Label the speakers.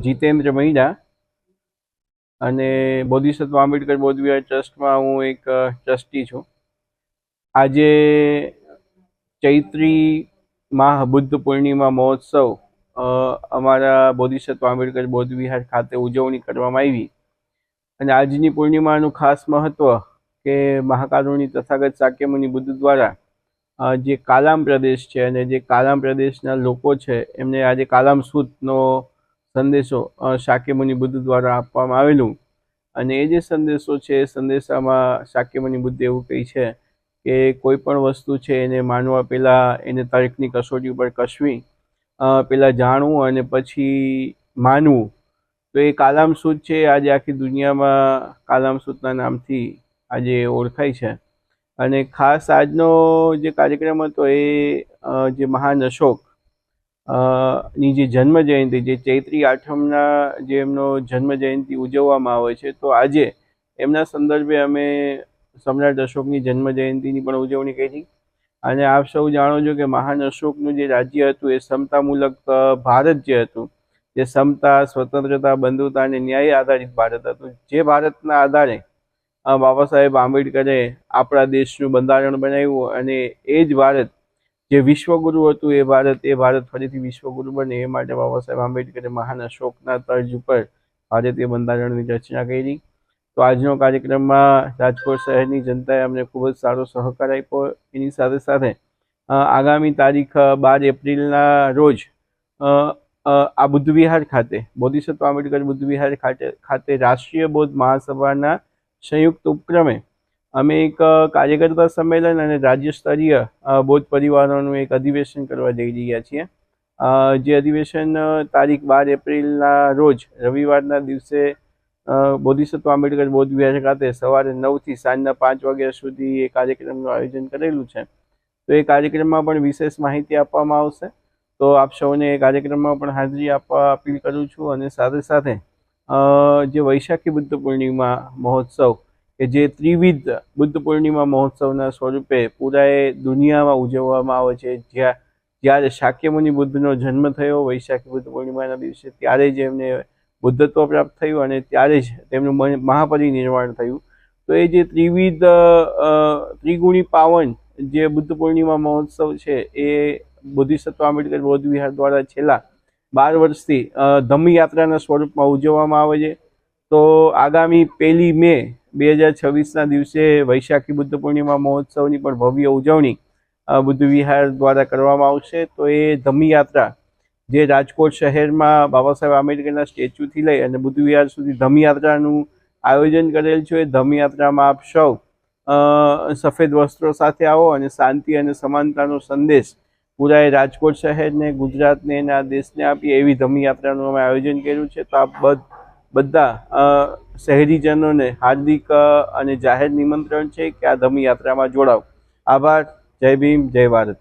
Speaker 1: જીતેન્દ્ર મહિડા અને બોધિસત્વ આંબેડકર બૌદ્ધ વિહાર ટ્રસ્ટમાં હું એક ટ્રસ્ટી છું. આજે ચૈત્રી બુદ્ધ પૂર્ણિમા મહોત્સવ અમારા બોધિસત્વ આંબેડકર બૌદ્ધ વિહાર ખાતે ઉજવણી કરવામાં આવી અને આજની પૂર્ણિમાનું ખાસ મહત્વ કે મહાકારુણી તથાગત શાક્યમુનિ બુદ્ધ દ્વારા જે કાલામ પ્રદેશ છે અને જે કાલામ પ્રદેશના લોકો છે એમને આજે કાલામ સૂતનો સંદેશો શાક્યમુનિ બુદ્ધ દ્વારા આપવામાં આવેલું અને એ જે સંદેશો છે એ સંદેશામાં શાક્યમુનિ બુદ્ધ એવું કહે છે કે કોઈ પણ વસ્તુ છે એને માનવા પહેલાં એને તર્કની કસોટી ઉપર કસવી, પહેલાં જાણવું અને પછી માનવું. તો એ કાલામ સૂત છે આજે આખી દુનિયામાં કાલામ સૂતના નામથી આજે ઓળખાય છે. અને ખાસ આજનો જે કાર્યક્રમ હતો એ જે મહાન અશોક ની જે જન્મ જયંતિ, જે ચૈત્રી આઠમના જે એમનો જન્મ જયંતિ ઉજવવામાં આવે છે, તો આજે એમના સંદર્ભે અમે સમ્રાટ અશોકની જન્મ જયંતિની પણ ઉજવણી કરી. અને આપ સૌ જાણો છો કે મહાન અશોકનું જે રાજ્ય હતું એ સમતામૂલક ભારત જે હતું, જે સમતા, સ્વતંત્રતા, બંધુતા અને ન્યાય આધારિત ભારત હતું, જે ભારતના આધારે બાબા સાહેબ આંબેડકરે આપણા દેશનું બંધારણ બનાવ્યું અને એ જ ભારત જે વિશ્વગુરુ હતું એ ભારત ફરીથી વિશ્વગુરુ બને એ માટે બાબા સાહેબ આંબેડકરે મહાન અશોકના તર્જ ઉપર ભારતીય બંધારણની રચના કરી. તો આજનો કાર્યક્રમમાં રાજકોટ શહેરની જનતાએ અમને ખૂબ જ સારો સહકાર આપ્યો. એની સાથે સાથે આગામી તારીખ 12 એપ્રિલના રોજ આ બુદ્ધ વિહાર ખાતે, બોધિસત્વ આંબેડકર બુદ્ધ વિહાર ખાતે રાષ્ટ્રીય બૌદ્ધ મહાસભાના સંયુક્ત ઉપક્રમે અમે એક કાર્યકર્તા સંમેલન અને રાજ્ય સ્તરીય બૌદ્ધ પરિવારોનું એક અધિવેશન કરવા જઈ રહ્યા છીએ. જે અધિવેશન તારીખ 12 એપ્રિલના રોજ રવિવારના દિવસે બોધિસત્વ આંબેડકર બૌદ્ધ વિહાર ખાતે સવારે 9 થી સાંજના 5 વાગ્યા સુધી એ કાર્યક્રમનું આયોજન કરેલું છે. તો એ કાર્યક્રમમાં પણ વિશેષ માહિતી આપવામાં આવશે. તો આપ સૌને એ કાર્યક્રમમાં પણ હાજરી આપવા અપીલ કરું છું. અને સાથે સાથે જે વૈશાખી બુદ્ધ પૂર્ણિમા મહોત્સવ કે જે ત્રિવિધ બુદ્ધ પૂર્ણિમા મહોત્સવના સ્વરૂપે પૂરા દુનિયામાં ઉજવવામાં આવે છે, જ્યારે શાક્યમુનિ બુદ્ધનો જન્મ થયો વૈશાખી બુદ્ધ પૂર્ણિમાના દિવસે, ત્યારે જ એમને બુદ્ધત્વ પ્રાપ્ત થયું અને ત્યારે જ તેમનું મહાપરિનિર્વાણ થયું. તો એ જે ત્રિગુણી પાવન જે બુદ્ધ પૂર્ણિમા મહોત્સવ છે એ બોધિસત્વ આંબેડકર બૌદ્ધ વિહાર દ્વારા છેલ્લા 12 વર્ષથી ધમ્મયાત્રાના સ્વરૂપમાં ઉજવવામાં આવે છે. તો આગામી 1 મે 2026ના દિવસે વૈશાખી બુદ્ધ પૂર્ણિમા મહોત્સવની પણ ભવ્ય ઉજવણી બુદ્ધ વિહાર દ્વારા કરવામાં આવશે. તો એ ધમ્મયાત્રા જે રાજકોટ શહેરમાં બાબા સાહેબ આંબેડકરના સ્ટેચ્યુથી લઈ અને બુદ્ધ વિહાર સુધી ધમ્મયાત્રાનું આયોજન કરેલ છે. ધમ્મયાત્રામાં આપ સૌ સફેદ વસ્ત્રો સાથે આવો અને શાંતિ અને સમાનતાનો સંદેશ પૂરા રાજકોટ શહેરને, ગુજરાતને અને આ દેશને આપીએ એવી ધમ્મયાત્રાનું અમે આયોજન કર્યું છે. તો આપ બધા શહેરીજનોને હાર્દિક અને જાહેર નિમંત્રણ છે કે આ ધમ્મયાત્રામાં જોડાવ. આભાર. જય ભીમ, જય ભારત.